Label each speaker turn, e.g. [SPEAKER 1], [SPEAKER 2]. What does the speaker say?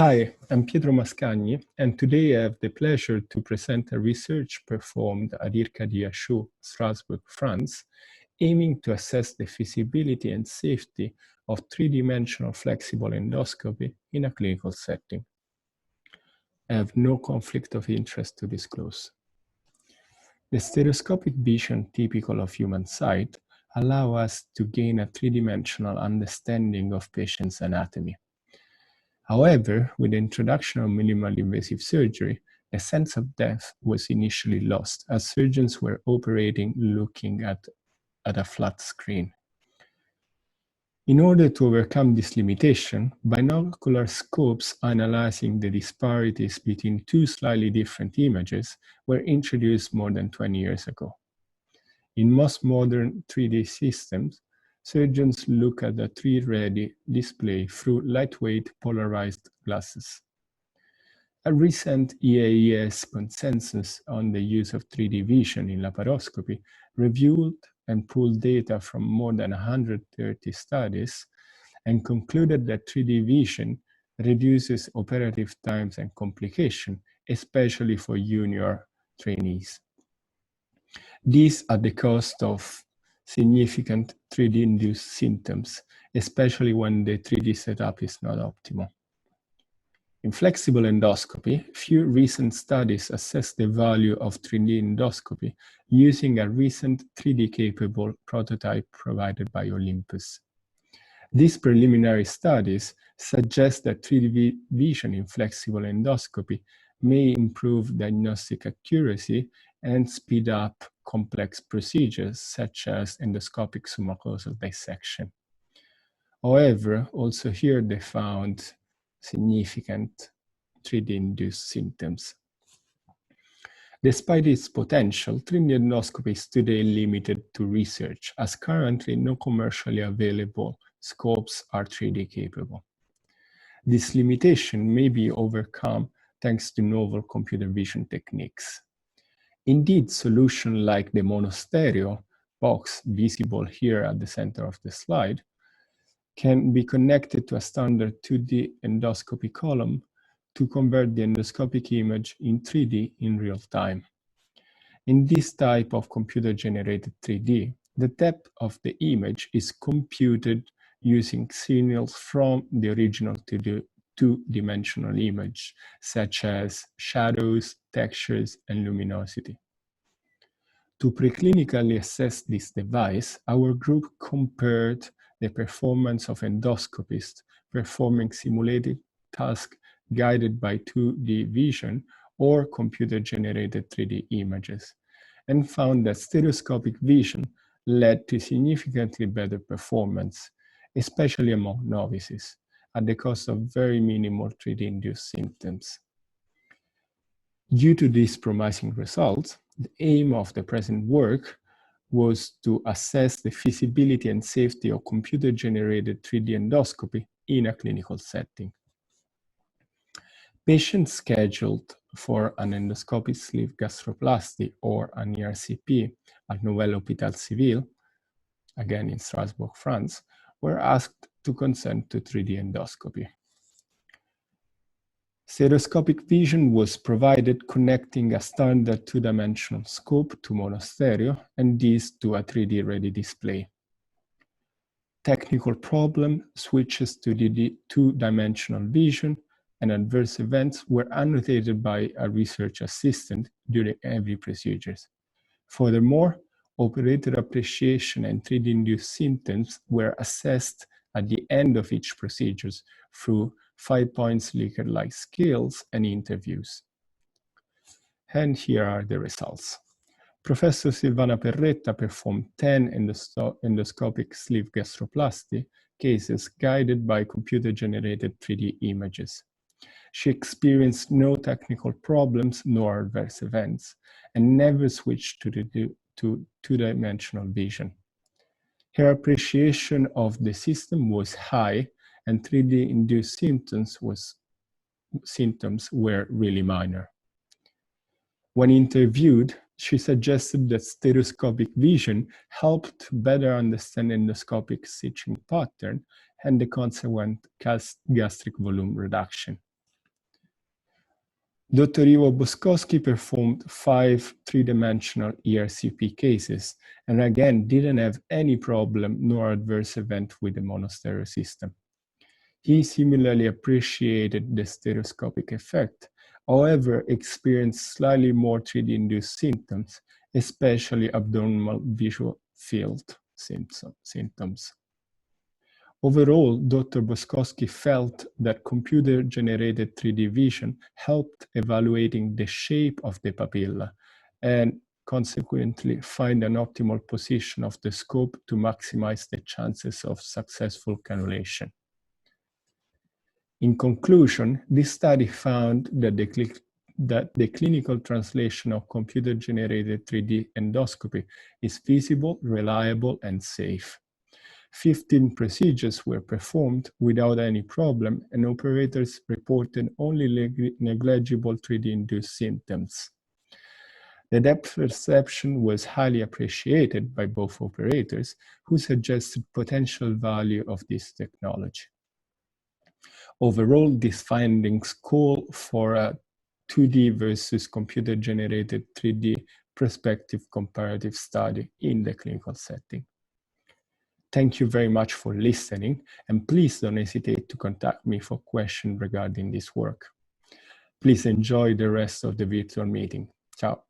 [SPEAKER 1] Hi, I'm Pietro Mascagni, and today I have the pleasure to present a research performed at IRCAD, Strasbourg, France, aiming to assess the feasibility and safety of three-dimensional flexible endoscopy in a clinical setting. I have no conflict of interest to disclose. The stereoscopic vision typical of human sight allows us to gain a three-dimensional understanding of patients' anatomy. However, with the introduction of minimally invasive surgery, the sense of depth was initially lost as surgeons were operating looking at a flat screen. In order to overcome this limitation, binocular scopes analyzing the disparities between two slightly different images were introduced more than 20 years ago. In most modern 3D systems, surgeons look at the 3D display through lightweight polarized glasses. A recent EAES consensus on the use of 3D vision in laparoscopy reviewed and pulled data from more than 130 studies and concluded that 3D vision reduces operative times and complication, especially for junior trainees. These at the cost of significant 3D-induced symptoms, especially when the 3D setup is not optimal. In flexible endoscopy, few recent studies assess the value of 3D endoscopy using a recent 3D-capable prototype provided by Olympus. These preliminary studies suggest that 3D vision in flexible endoscopy may improve diagnostic accuracy and speed up complex procedures such as endoscopic submucosal dissection. However, also here they found significant 3D-induced symptoms. Despite its potential, 3D endoscopy is today limited to research, as currently no commercially available scopes are 3D capable. This limitation may be overcome thanks to novel computer vision techniques. Indeed, solutions like the MonoStereo box visible here at the center of the slide can be connected to a standard 2D endoscopy column to convert the endoscopic image in 3D in real time. In this type of computer-generated 3D, the depth of the image is computed using signals from the original two-dimensional image, such as shadows, textures, and luminosity. To preclinically assess this device, our group compared the performance of endoscopists performing simulated tasks guided by 2D vision or computer-generated 3D images, and found that stereoscopic vision led to significantly better performance, especially among novices, at the cost of very minimal 3D-induced symptoms. Due to these promising results, the aim of the present work was to assess the feasibility and safety of computer-generated 3D endoscopy in a clinical setting. Patients scheduled for an endoscopic sleeve gastroplasty or an ERCP at Nouvelle Hôpital Civil, again in Strasbourg, France, were asked to consent to 3D endoscopy. Stereoscopic vision was provided connecting a standard two-dimensional scope to MonoStereo and this to a 3D-ready display. Technical problem switches to the two-dimensional vision and adverse events were annotated by a research assistant during every procedure. Furthermore, operator appreciation and 3D-induced symptoms were assessed at the end of each procedure through 5-point Likert-like scales and interviews. And here are the results. Professor Silvana Perretta performed 10 endoscopic sleeve gastroplasty cases guided by computer-generated 3D images. She experienced no technical problems nor adverse events and never switched to two-dimensional vision. Her appreciation of the system was high and 3D-induced symptoms were really minor. When interviewed, she suggested that stereoscopic vision helped better understand endoscopic stitching pattern and the consequent gastric volume reduction. Dr. Ivo Boskoski performed 5 three-dimensional ERCP cases and again didn't have any problem nor adverse event with the MonoStereo system. He similarly appreciated the stereoscopic effect, however experienced slightly more 3D-induced symptoms, especially abdominal visual field symptoms. Overall, Dr. Boskoski felt that computer-generated 3D vision helped evaluating the shape of the papilla and consequently find an optimal position of the scope to maximize the chances of successful cannulation. In conclusion, this study found that the clinical translation of computer-generated 3D endoscopy is feasible, reliable, and safe. 15 procedures were performed without any problem, and operators reported only negligible 3D-induced symptoms. The depth perception was highly appreciated by both operators, who suggested potential value of this technology. Overall, these findings call for a 2D versus computer-generated 3D prospective comparative study in the clinical setting. Thank you very much for listening, and please don't hesitate to contact me for questions regarding this work. Please enjoy the rest of the virtual meeting. Ciao.